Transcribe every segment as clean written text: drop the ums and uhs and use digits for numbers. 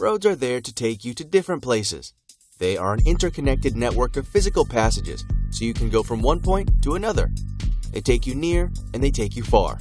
Roads are there to take you to different places. They are an interconnected network of physical passages, so you can go from one point to another. They take you near and they take you far.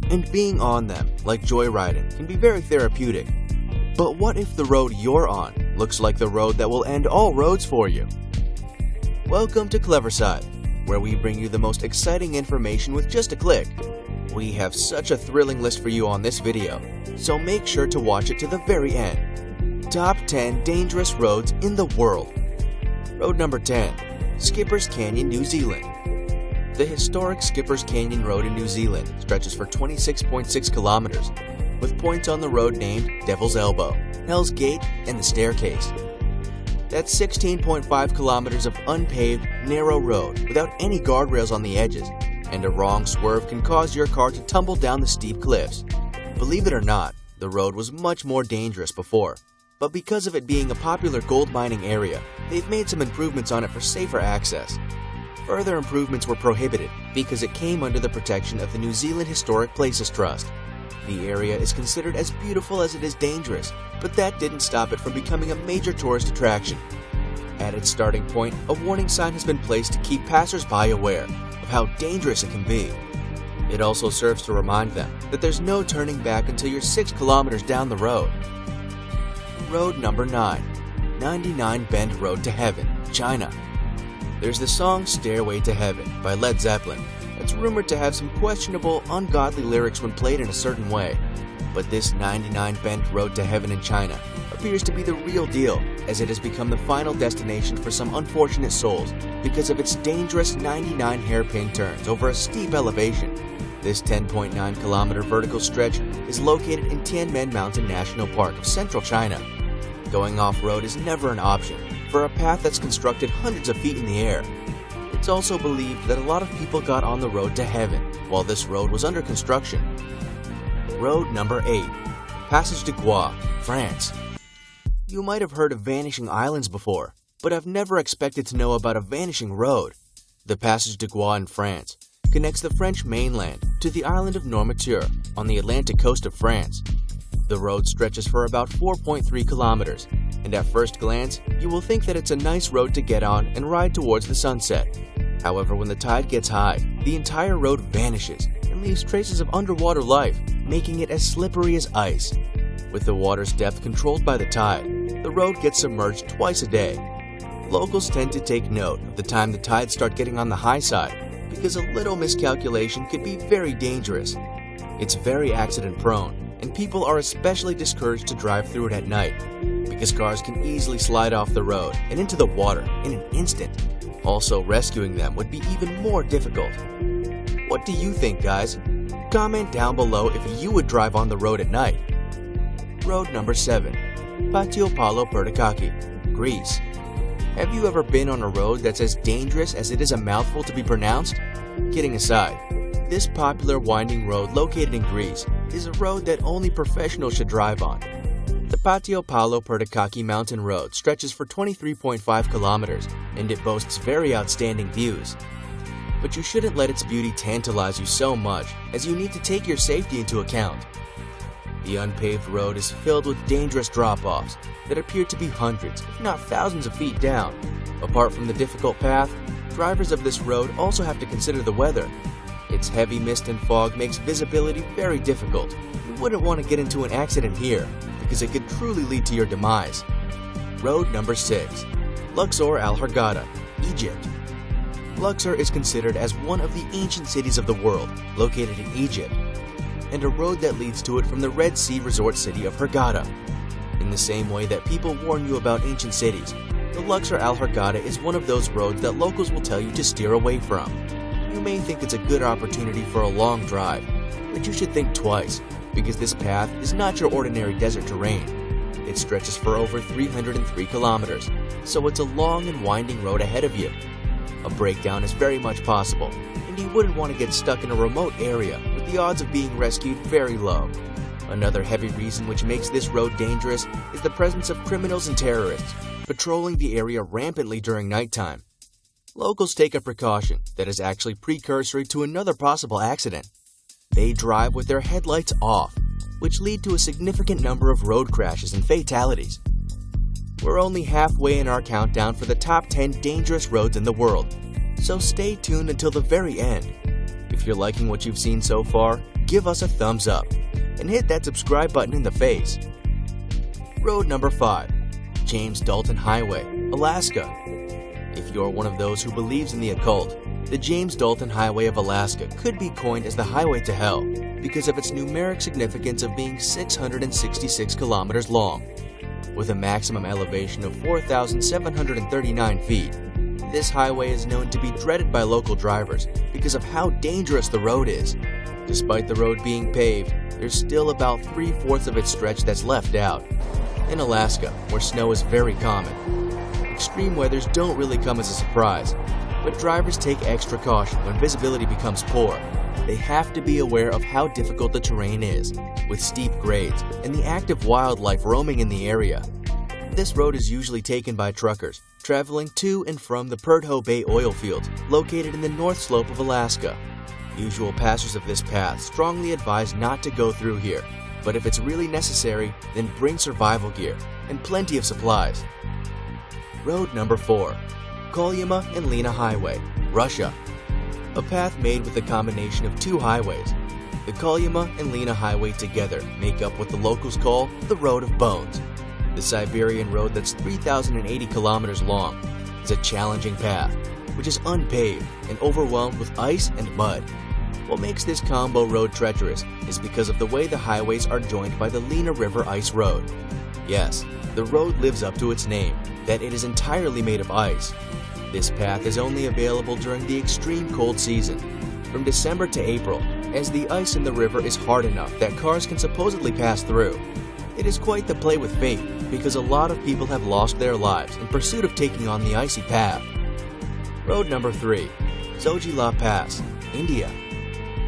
And being on them, like joyriding, can be very therapeutic. But what if the road you're on looks like the road that will end all roads for you? Welcome to Cleverside, where we bring you the most exciting information with just a click. We have such a thrilling list for you on this video, so make sure to watch it to the very end. Top 10 dangerous roads in the world. Road number 10, Skippers Canyon, New Zealand. The historic Skippers Canyon Road in New Zealand stretches for 26.6 kilometers, with points on the road named Devil's Elbow, Hell's Gate, and the Staircase. That's 16.5 kilometers of unpaved, narrow road without any guardrails on the edges, and a wrong swerve can cause your car to tumble down the steep cliffs. Believe it or not, the road was much more dangerous before, but because of it being a popular gold mining area, they've made some improvements on it for safer access. Further improvements were prohibited because it came under the protection of the New Zealand Historic Places Trust. The area is considered as beautiful as it is dangerous, but that didn't stop it from becoming a major tourist attraction. At its starting point, a warning sign has been placed to keep passers-by aware of how dangerous it can be. It also serves to remind them that there's no turning back until you're 6 kilometers down the road. Road number 9, 99 Bend Road to Heaven, China. There's the song Stairway to Heaven by Led Zeppelin that's rumored to have some questionable, ungodly lyrics when played in a certain way. But this 99 Bend Road to Heaven in China appears to be the real deal, as it has become the final destination for some unfortunate souls because of its dangerous 99 hairpin turns over a steep elevation. This 10.9 kilometer vertical stretch is located in Tianmen Mountain National Park of central China. Going off-road is never an option for a path that's constructed hundreds of feet in the air. It's also believed that a lot of people got on the road to heaven while this road was under construction. Road number 8, Passage de Gois, France. You might have heard of vanishing islands before, but I've never expected to know about a vanishing road. The Passage de Gois in France connects the French mainland to the island of Noirmoutier on the Atlantic coast of France. The road stretches for about 4.3 kilometers, and at first glance, you will think that it's a nice road to get on and ride towards the sunset. However, when the tide gets high, the entire road vanishes and leaves traces of underwater life, making it as slippery as ice. With the water's depth controlled by the tide, the road gets submerged twice a day. Locals tend to take note of the time the tides start getting on the high side, because a little miscalculation could be very dangerous. It's very accident-prone, and people are especially discouraged to drive through it at night, because cars can easily slide off the road and into the water in an instant. Also, rescuing them would be even more difficult. What do you think, guys? Comment down below if you would drive on the road at night. Road number 7, Patiopoulou Pertikaki, Greece. Have you ever been on a road that's as dangerous as it is a mouthful to be pronounced? Kidding aside, this popular winding road located in Greece is a road that only professionals should drive on. The Patiopoulou Pertikaki mountain road stretches for 23.5 kilometers, and it boasts very outstanding views. But you shouldn't let its beauty tantalize you so much, as you need to take your safety into account. The unpaved road is filled with dangerous drop-offs that appear to be hundreds, if not thousands of feet down. Apart from the difficult path, drivers of this road also have to consider the weather. Its heavy mist and fog makes visibility very difficult. You wouldn't want to get into an accident here, because it could truly lead to your demise. Road number 6, Luxor Al Hurghada, Egypt. Luxor is considered as one of the ancient cities of the world, located in Egypt, and a road that leads to it from the Red Sea resort city of Hurghada. In the same way that people warn you about ancient cities, the Luxor Al Hurghada is one of those roads that locals will tell you to steer away from. You may think it's a good opportunity for a long drive, but you should think twice, because this path is not your ordinary desert terrain. It stretches for over 303 kilometers, so it's a long and winding road ahead of you. A breakdown is very much possible, and you wouldn't want to get stuck in a remote area with the odds of being rescued very low. Another heavy reason which makes this road dangerous is the presence of criminals and terrorists patrolling the area rampantly during nighttime. Locals take a precaution that is actually precursory to another possible accident. They drive with their headlights off. which lead to a significant number of road crashes and fatalities. We're only halfway in our countdown for the top 10 dangerous roads in the world, so stay tuned until the very end. If you're liking what you've seen so far, give us a thumbs up and hit that subscribe button in the face. Road number 5. James Dalton Highway, Alaska. If you're one of those who believes in the occult, the James Dalton Highway of Alaska could be coined as the Highway to Hell because of its numeric significance of being 666 kilometers long. With a maximum elevation of 4,739 feet, this highway is known to be dreaded by local drivers because of how dangerous the road is. Despite the road being paved, there's still about 3/4 of its stretch that's left out. In Alaska, where snow is very common, extreme weathers don't really come as a surprise, but drivers take extra caution when visibility becomes poor. They have to be aware of how difficult the terrain is, with steep grades and the active wildlife roaming in the area. This road is usually taken by truckers traveling to and from the Prudhoe Bay oil fields located in the North Slope of Alaska. Usual passers of this path strongly advise not to go through here, but if it's really necessary, then bring survival gear and plenty of supplies. Road number 4. Kolyma and Lena Highway, Russia. A path made with a combination of two highways. The Kolyma and Lena Highway together make up what the locals call the Road of Bones. The Siberian road that's 3,080 kilometers long is a challenging path, which is unpaved and overwhelmed with ice and mud. What makes this combo road treacherous is because of the way the highways are joined by the Lena River Ice Road. Yes, the road lives up to its name, that it is entirely made of ice. This path is only available during the extreme cold season, from December to April, as the ice in the river is hard enough that cars can supposedly pass through. It is quite the play with fate, because a lot of people have lost their lives in pursuit of taking on the icy path. Road number 3. Zojila Pass, India.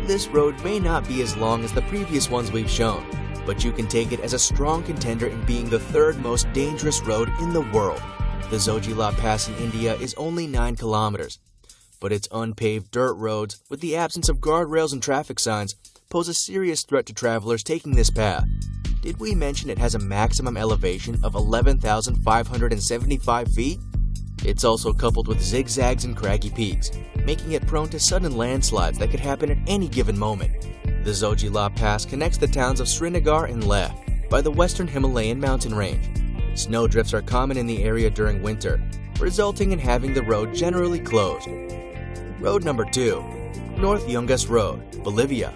This road may not be as long as the previous ones we've shown, but you can take it as a strong contender in being the third most dangerous road in the world. The Zojila Pass in India is only 9 kilometers, but its unpaved dirt roads, with the absence of guardrails and traffic signs, pose a serious threat to travelers taking this path. Did we mention it has a maximum elevation of 11,575 feet? It's also coupled with zigzags and craggy peaks, making it prone to sudden landslides that could happen at any given moment. The Zojila Pass connects the towns of Srinagar and Leh by the western Himalayan mountain range. Snowdrifts are common in the area during winter, resulting in having the road generally closed. Road number 2. North Yungas Road, Bolivia.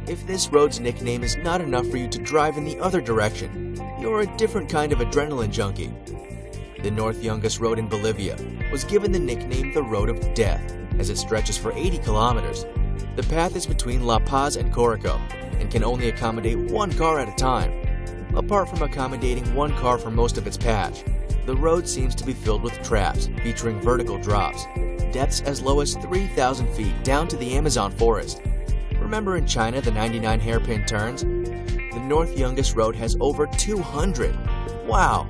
If this road's nickname is not enough for you to drive in the other direction, you're a different kind of adrenaline junkie. The North Yungas Road in Bolivia was given the nickname the Road of Death, as it stretches for 80 kilometers. The path is between La Paz and Corico and can only accommodate one car at a time. Apart from accommodating one car for most of its patch, the road seems to be filled with traps featuring vertical drops, depths as low as 3,000 feet down to the Amazon forest. Remember in China the 99 hairpin turns? The North Yungas Road has over 200. Wow!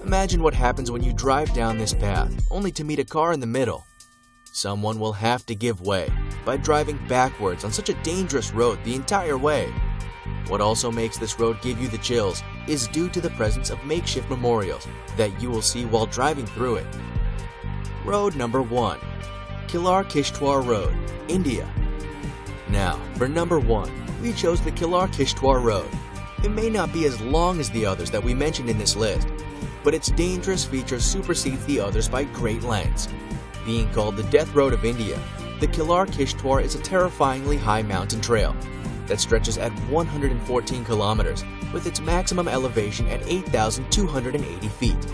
Imagine what happens when you drive down this path, only to meet a car in the middle. Someone will have to give way by driving backwards on such a dangerous road the entire way. What also makes this road give you the chills is due to the presence of makeshift memorials that you will see while driving through it. Road number 1. Kilar Kishtwar Road, India. Now, for number 1, we chose the Kilar Kishtwar Road. It may not be as long as the others that we mentioned in this list, but its dangerous features supersedes the others by great lengths. Being called the Death Road of India, the Kilar Kishtwar is a terrifyingly high mountain trail that stretches at 114 kilometers, with its maximum elevation at 8,280 feet.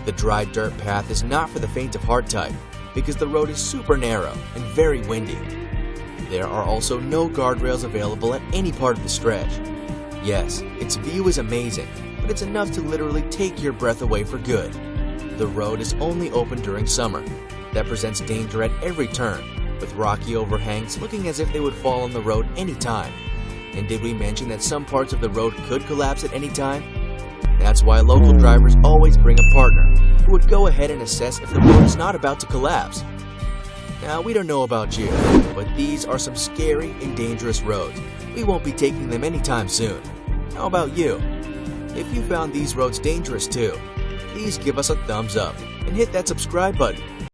The dry dirt path is not for the faint of heart type, because the road is super narrow and very windy. There are also no guardrails available at any part of the stretch. Yes, its view is amazing, but it's enough to literally take your breath away for good. The road is only open during summer. That presents danger at every turn, with rocky overhangs looking as if they would fall on the road any time. And did we mention that some parts of the road could collapse at any time? That's why local drivers always bring a partner who would go ahead and assess if the road is not about to collapse. Now, we don't know about you, but these are some scary and dangerous roads. We won't be taking them anytime soon. How about you? If you found these roads dangerous too, please give us a thumbs up and hit that subscribe button